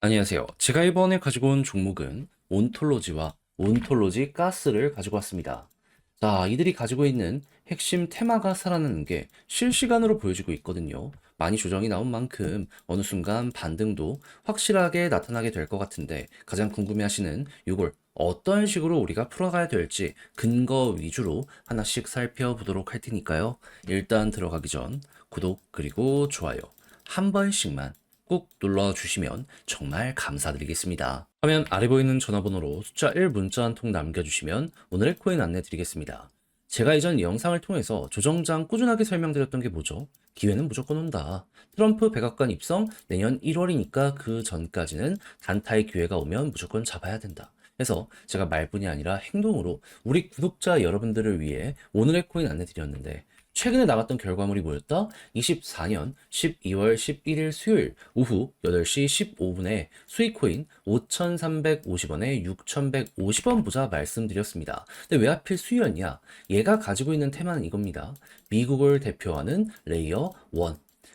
안녕하세요. 제가 이번에 가지고 온 종목은 온톨로지와 온톨로지 가스를 가지고 왔습니다. 자, 이들이 가지고 있는 핵심 테마가 살아나는 게 실시간으로 보여지고 있거든요. 많이 조정이 나온 만큼 어느 순간 반등도 확실하게 나타나게 될 것 같은데 가장 궁금해하시는 이걸 어떤 식으로 우리가 풀어가야 될지 근거 위주로 하나씩 살펴보도록 할 테니까요. 일단 들어가기 전 구독 그리고 좋아요 한 번씩만 꾹 눌러주시면 정말 감사드리겠습니다. 화면 아래 보이는 전화번호로 숫자 1 문자 한 통 남겨주시면 오늘의 코인 안내 드리겠습니다. 제가 이전 영상을 통해서 조정장 꾸준하게 설명드렸던 게 뭐죠? 기회는 무조건 온다. 트럼프 백악관 입성 내년 1월이니까 그 전까지는 단타의 기회가 오면 무조건 잡아야 된다. 그래서 제가 말뿐이 아니라 행동으로 우리 구독자 여러분들을 위해 오늘의 코인 안내 드렸는데 최근에 나갔던 결과물이 뭐였다? 24년 12월 11일 수요일 오후 8시 15분에 수익코인 5,350원에 6,150원 보자 말씀드렸습니다. 근데 왜 하필 수요였냐? 얘가 가지고 있는 테마는 이겁니다. 미국을 대표하는 레이어 1.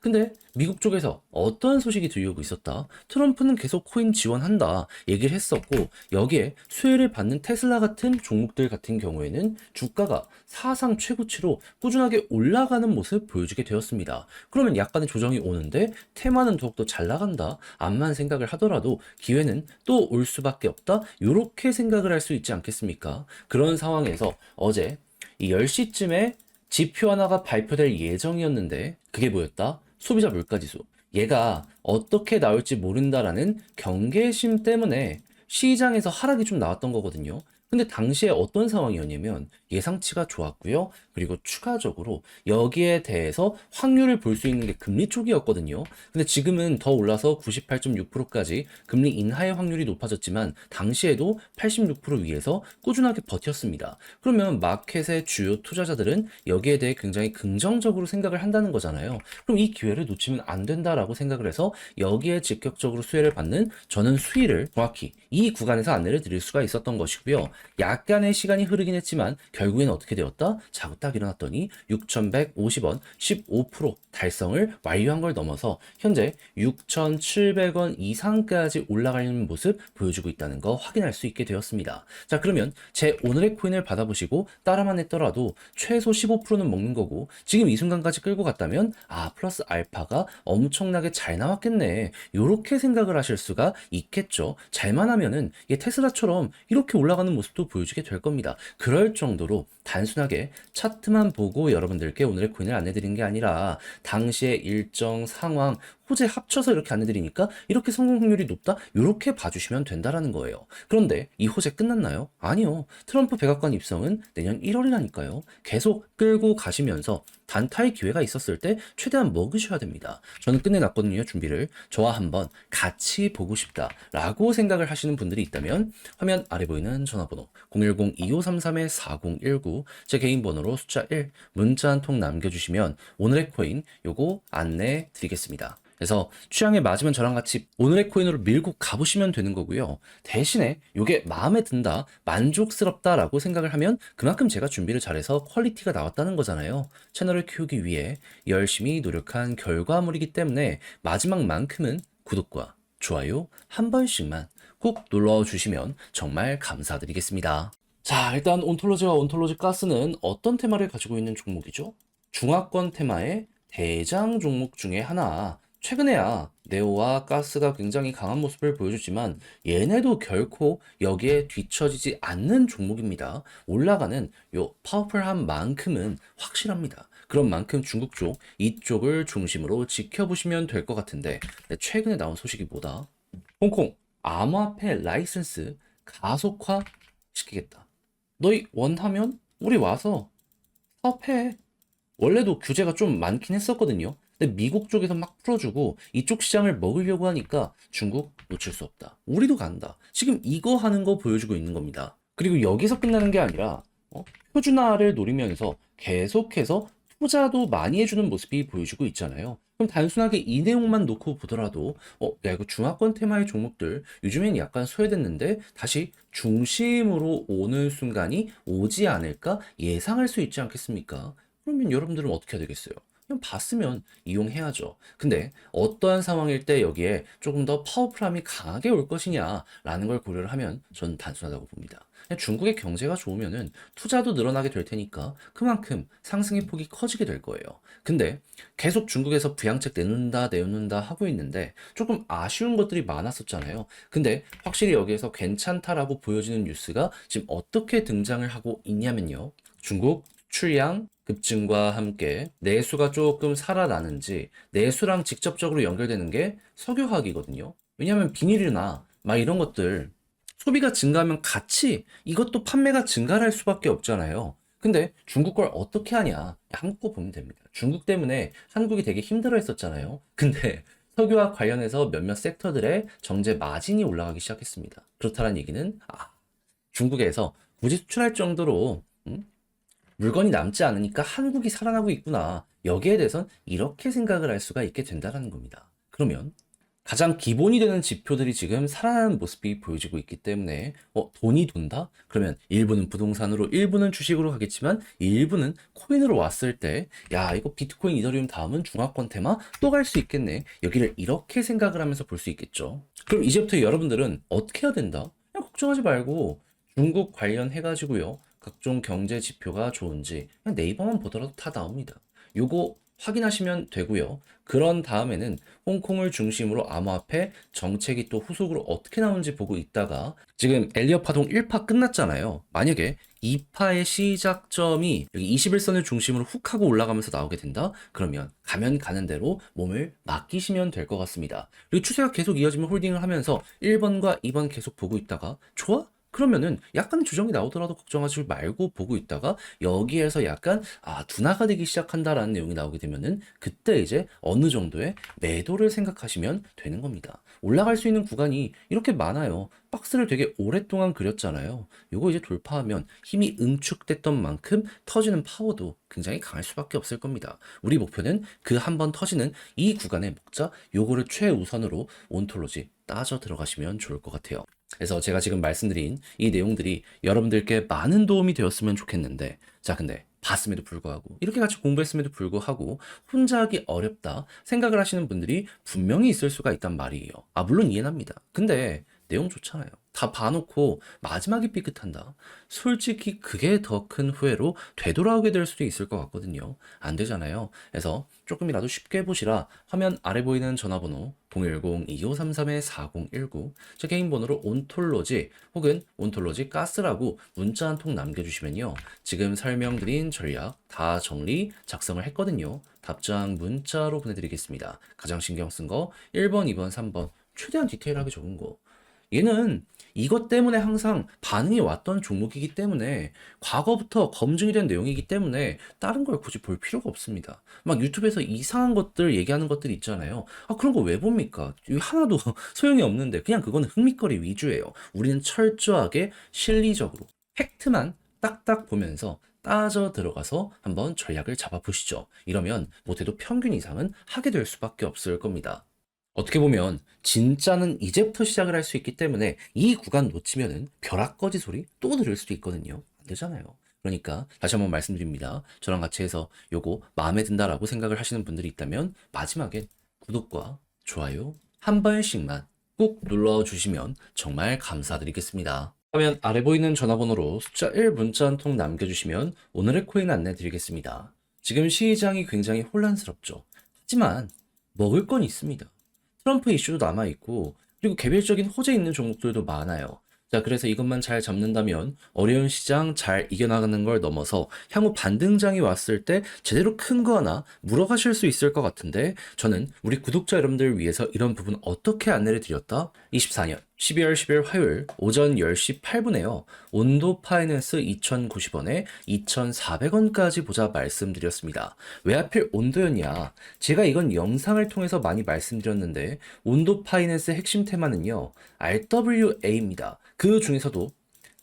근데 미국 쪽에서 어떤 소식이 들려오고 있었다? 트럼프는 계속 코인 지원한다 얘기를 했었고 여기에 수혜를 받는 테슬라 같은 종목들 같은 경우에는 주가가 사상 최고치로 꾸준하게 올라가는 모습 보여주게 되었습니다. 그러면 약간의 조정이 오는데 테마는 더욱더 잘 나간다 암만 생각을 하더라도 기회는 또 올 수밖에 없다 이렇게 생각을 할 수 있지 않겠습니까? 그런 상황에서 어제 이 10시쯤에 지표 하나가 발표될 예정이었는데 그게 뭐였다? 소비자 물가지수. 얘가 어떻게 나올지 모른다라는 경계심 때문에 시장에서 하락이 좀 나왔던 거거든요. 근데 당시에 어떤 상황이었냐면 예상치가 좋았고요. 그리고 추가적으로 여기에 대해서 확률을 볼 수 있는 게 금리 쪽이었거든요. 근데 지금은 더 올라서 98.6%까지 금리 인하의 확률이 높아졌지만 당시에도 86% 위에서 꾸준하게 버텼습니다. 그러면 마켓의 주요 투자자들은 여기에 대해 굉장히 긍정적으로 생각을 한다는 거잖아요. 그럼 이 기회를 놓치면 안 된다라고 생각을 해서 여기에 직접적으로 수혜를 받는 저는 수위를 정확히 이 구간에서 안내를 드릴 수가 있었던 것이고요. 약간의 시간이 흐르긴 했지만 결국에는 어떻게 되었다? 자고 딱 일어났더니 6,150원 15% 달성을 완료한 걸 넘어서 현재 6,700원 이상까지 올라가는 모습 보여주고 있다는 거 확인할 수 있게 되었습니다. 자, 그러면 제 오늘의 코인을 받아보시고 따라만 했더라도 최소 15%는 먹는 거고 지금 이 순간까지 끌고 갔다면 플러스 알파가 엄청나게 잘 나왔겠네. 요렇게 생각을 하실 수가 있겠죠. 잘만 하면은 테슬라처럼 이렇게 올라가는 모습도 보여주게 될 겁니다. 그럴 정도로 단순하게 차트만 보고 여러분들께 오늘의 코인을 안내드린 게 아니라 당시의 일정 상황 호재 합쳐서 이렇게 안내드리니까 이렇게 성공 확률이 높다? 이렇게 봐주시면 된다라는 거예요. 그런데 이 호재 끝났나요? 아니요. 트럼프 백악관 입성은 내년 1월이라니까요. 계속 끌고 가시면서 단타의 기회가 있었을 때 최대한 먹으셔야 됩니다. 저는 끝내놨거든요, 준비를. 저와 한번 같이 보고 싶다라고 생각을 하시는 분들이 있다면 화면 아래 보이는 전화번호 010-2533-4019 제 개인 번호로 숫자 1 문자 한 통 남겨주시면 오늘의 코인 요거 안내 드리겠습니다. 그래서 취향에 맞으면 저랑 같이 오늘의 코인으로 밀고 가보시면 되는 거고요. 대신에 이게 마음에 든다, 만족스럽다라고 생각을 하면 그만큼 제가 준비를 잘해서 퀄리티가 나왔다는 거잖아요. 채널을 키우기 위해 열심히 노력한 결과물이기 때문에 마지막만큼은 구독과 좋아요 한 번씩만 꼭 눌러 주시면 정말 감사드리겠습니다. 자, 일단 온톨로지와 온톨로지 가스는 어떤 테마를 가지고 있는 종목이죠? 중화권 테마의 대장 종목 중에 하나. 최근에야 네오와 가스가 굉장히 강한 모습을 보여주지만 얘네도 결코 여기에 뒤처지지 않는 종목입니다. 올라가는 요 파워풀한 만큼은 확실합니다. 그런 만큼 중국 쪽 이쪽을 중심으로 지켜보시면 될 것 같은데 최근에 나온 소식이 뭐다? 홍콩 암호화폐 라이센스 가속화 시키겠다. 너희 원하면 우리 와서 사업해. 원래도 규제가 좀 많긴 했었거든요. 근데 미국 쪽에서 막 풀어주고 이쪽 시장을 먹으려고 하니까 중국 놓칠 수 없다. 우리도 간다. 지금 이거 하는 거 보여주고 있는 겁니다. 그리고 여기서 끝나는 게 아니라 표준화를 노리면서 계속해서 투자도 많이 해주는 모습이 보여주고 있잖아요. 그럼 단순하게 이 내용만 놓고 보더라도 야 이거 중화권 테마의 종목들 요즘엔 약간 소외됐는데 다시 중심으로 오는 순간이 오지 않을까 예상할 수 있지 않겠습니까? 그러면 여러분들은 어떻게 해야 되겠어요? 그냥 봤으면 이용해야죠. 근데 어떠한 상황일 때 여기에 조금 더 파워풀함이 강하게 올 것이냐라는 걸 고려를 하면 저는 단순하다고 봅니다. 그냥 중국의 경제가 좋으면은 투자도 늘어나게 될 테니까 그만큼 상승의 폭이 커지게 될 거예요. 근데 계속 중국에서 부양책 내놓는다 하고 있는데 조금 아쉬운 것들이 많았었잖아요. 근데 확실히 여기에서 괜찮다라고 보여지는 뉴스가 지금 어떻게 등장을 하고 있냐면요. 중국 수출량 급증과 함께 내수가 조금 살아나는지 내수랑 직접적으로 연결되는 게 석유화학이거든요. 왜냐하면 비닐이나 막 이런 것들 소비가 증가하면 같이 이것도 판매가 증가를 할 수밖에 없잖아요. 근데 중국 걸 어떻게 하냐? 한국 거 보면 됩니다. 중국 때문에 한국이 되게 힘들어 했었잖아요. 근데 석유와 관련해서 몇몇 섹터들의 정제 마진이 올라가기 시작했습니다. 그렇다는 얘기는 중국에서 굳이 수출할 정도로 물건이 남지 않으니까 한국이 살아나고 있구나. 여기에 대해선 이렇게 생각을 할 수가 있게 된다는 겁니다. 그러면 가장 기본이 되는 지표들이 지금 살아나는 모습이 보여지고 있기 때문에 돈이 돈다? 그러면 일부는 부동산으로, 일부는 주식으로 가겠지만 일부는 코인으로 왔을 때 야, 이거 비트코인, 이더리움 다음은 중화권 테마 또 갈 수 있겠네. 여기를 이렇게 생각을 하면서 볼 수 있겠죠. 그럼 이제부터 여러분들은 어떻게 해야 된다? 그냥 걱정하지 말고 중국 관련해가지고요. 각종 경제 지표가 좋은지 그냥 네이버만 보더라도 다 나옵니다. 요거 확인하시면 되고요. 그런 다음에는 홍콩을 중심으로 암호화폐 정책이 또 후속으로 어떻게 나오는지 보고 있다가 지금 엘리엇 파동 1파 끝났잖아요. 만약에 2파의 시작점이 여기 21선을 중심으로 훅 하고 올라가면서 나오게 된다? 그러면 가면 가는 대로 몸을 맡기시면 될 것 같습니다. 그리고 추세가 계속 이어지면 홀딩을 하면서 1번과 2번 계속 보고 있다가 좋아? 그러면은 약간 조정이 나오더라도 걱정하지 말고 보고 있다가 여기에서 약간 둔화가 되기 시작한다라는 내용이 나오게 되면은 그때 이제 어느 정도의 매도를 생각하시면 되는 겁니다. 올라갈 수 있는 구간이 이렇게 많아요. 박스를 되게 오랫동안 그렸잖아요. 요거 이제 돌파하면 힘이 응축됐던 만큼 터지는 파워도 굉장히 강할 수밖에 없을 겁니다. 우리 목표는 그 한 번 터지는 이 구간에 먹자. 요거를 최우선으로 온톨로지 따져 들어가시면 좋을 것 같아요. 그래서 제가 지금 말씀드린 이 내용들이 여러분들께 많은 도움이 되었으면 좋겠는데, 자, 근데 봤음에도 불구하고, 이렇게 같이 공부했음에도 불구하고, 혼자 하기 어렵다 생각을 하시는 분들이 분명히 있을 수가 있단 말이에요. 물론 이해합니다. 근데 내용 좋잖아요. 다 봐놓고 마지막에 삐끗한다. 솔직히 그게 더 큰 후회로 되돌아오게 될 수도 있을 것 같거든요. 안 되잖아요. 그래서 조금이라도 쉽게 보시라 화면 아래 보이는 전화번호 010-2533-4019 제 개인 번호로 온톨로지 혹은 온톨로지 가스라고 문자 한 통 남겨주시면요. 지금 설명드린 전략 다 정리 작성을 했거든요. 답장 문자로 보내드리겠습니다. 가장 신경 쓴 거 1번, 2번, 3번 최대한 디테일하게 적은 거. 얘는 이것 때문에 항상 반응이 왔던 종목이기 때문에 과거부터 검증이 된 내용이기 때문에 다른 걸 굳이 볼 필요가 없습니다. 막 유튜브에서 이상한 것들 얘기하는 것들 있잖아요. 그런 거 왜 봅니까? 하나도 소용이 없는데 그냥 그거는 흥미거리 위주예요. 우리는 철저하게 실리적으로 팩트만 딱딱 보면서 따져 들어가서 한번 전략을 잡아보시죠. 이러면 못해도 평균 이상은 하게 될 수밖에 없을 겁니다. 어떻게 보면 진짜는 이제부터 시작을 할 수 있기 때문에 이 구간 놓치면은 벼락거지 소리 또 들을 수도 있거든요. 안 되잖아요. 그러니까 다시 한번 말씀드립니다. 저랑 같이 해서 요거 마음에 든다라고 생각을 하시는 분들이 있다면 마지막엔 구독과 좋아요 한 번씩만 꼭 눌러주시면 정말 감사드리겠습니다. 화면 아래 보이는 전화번호로 숫자 1 문자 한 통 남겨주시면 오늘의 코인 안내 드리겠습니다. 지금 시장이 굉장히 혼란스럽죠. 하지만 먹을 건 있습니다. 트럼프 이슈도 남아있고, 그리고 개별적인 호재 있는 종목들도 많아요. 자, 그래서 이것만 잘 잡는다면 어려운 시장 잘 이겨나가는 걸 넘어서 향후 반등장이 왔을 때 제대로 큰 거 하나 물어가실 수 있을 것 같은데 저는 우리 구독자 여러분들을 위해서 이런 부분 어떻게 안내를 드렸다? 24년 12월 10일 화요일 오전 10시 8분에요. 온도 파이낸스 2,090원에 2,400원까지 보자 말씀드렸습니다. 왜 하필 온도였냐? 제가 이건 영상을 통해서 많이 말씀드렸는데 온도 파이낸스 핵심 테마는요. RWA입니다. 그 중에서도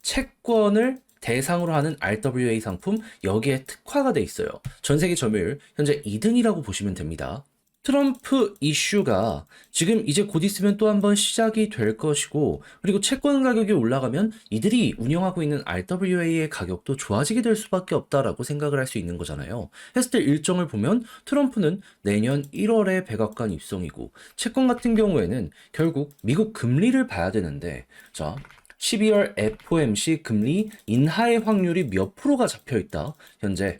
채권을 대상으로 하는 RWA 상품 여기에 특화가 돼 있어요. 전 세계 점유율 현재 2등이라고 보시면 됩니다. 트럼프 이슈가 지금 이제 곧 있으면 또 한 번 시작이 될 것이고, 그리고 채권 가격이 올라가면 이들이 운영하고 있는 RWA의 가격도 좋아지게 될 수밖에 없다라고 생각을 할 수 있는 거잖아요. 했을 때 일정을 보면 트럼프는 내년 1월에 백악관 입성이고, 채권 같은 경우에는 결국 미국 금리를 봐야 되는데, 자, 12월 FOMC 금리 인하의 확률이 몇 프로가 잡혀 있다. 현재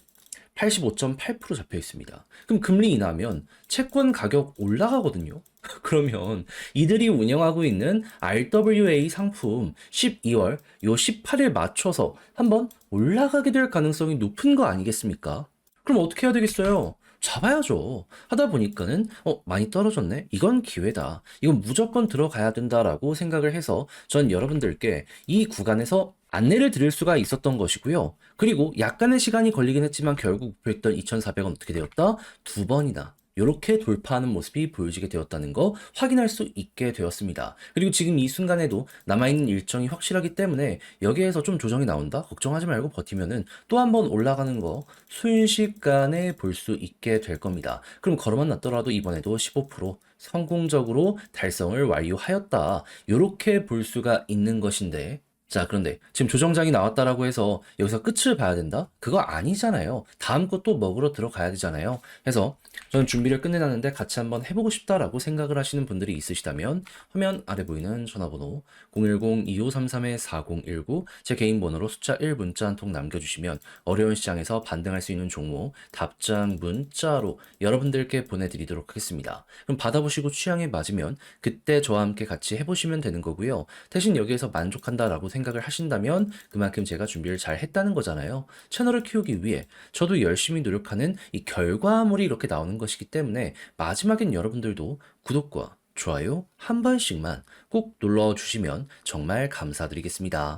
85.8% 잡혀 있습니다. 그럼 금리 인하면 채권 가격 올라가거든요. 그러면 이들이 운영하고 있는 RWA 상품 12월 요 18일 맞춰서 한번 올라가게 될 가능성이 높은 거 아니겠습니까? 그럼 어떻게 해야 되겠어요? 잡아야죠. 하다 보니까는 많이 떨어졌네. 이건 기회다. 이건 무조건 들어가야 된다라고 생각을 해서 전 여러분들께 이 구간에서 안내를 드릴 수가 있었던 것이고요. 그리고 약간의 시간이 걸리긴 했지만 결국 목표했던 2,400원 어떻게 되었다? 두 번이나 이렇게 돌파하는 모습이 보여지게 되었다는 거 확인할 수 있게 되었습니다. 그리고 지금 이 순간에도 남아있는 일정이 확실하기 때문에 여기에서 좀 조정이 나온다? 걱정하지 말고 버티면은 또 한 번 올라가는 거 순식간에 볼 수 있게 될 겁니다. 그럼 걸어만 놨더라도 이번에도 15% 성공적으로 달성을 완료하였다. 이렇게 볼 수가 있는 것인데, 자, 그런데 지금 조정장이 나왔다라고 해서 여기서 끝을 봐야 된다? 그거 아니잖아요. 다음 것도 먹으러 들어가야 되잖아요. 그래서 저는 준비를 끝내놨는데 같이 한번 해보고 싶다라고 생각을 하시는 분들이 있으시다면 화면 아래 보이는 전화번호 010-2533-4019 제 개인 번호로 숫자 1 문자 한 통 남겨주시면 어려운 시장에서 반등할 수 있는 종목 답장 문자로 여러분들께 보내드리도록 하겠습니다. 그럼 받아보시고 취향에 맞으면 그때 저와 함께 같이 해보시면 되는 거고요. 대신 여기에서 만족한다라고 생각을 하신다면 그만큼 제가 준비를 잘 했다는 거잖아요. 채널을 키우기 위해 저도 열심히 노력하는 이 결과물이 이렇게 나오는 것이기 때문에 마지막엔 여러분들도 구독과 좋아요 한 번씩만 꼭 눌러주시면 정말 감사드리겠습니다.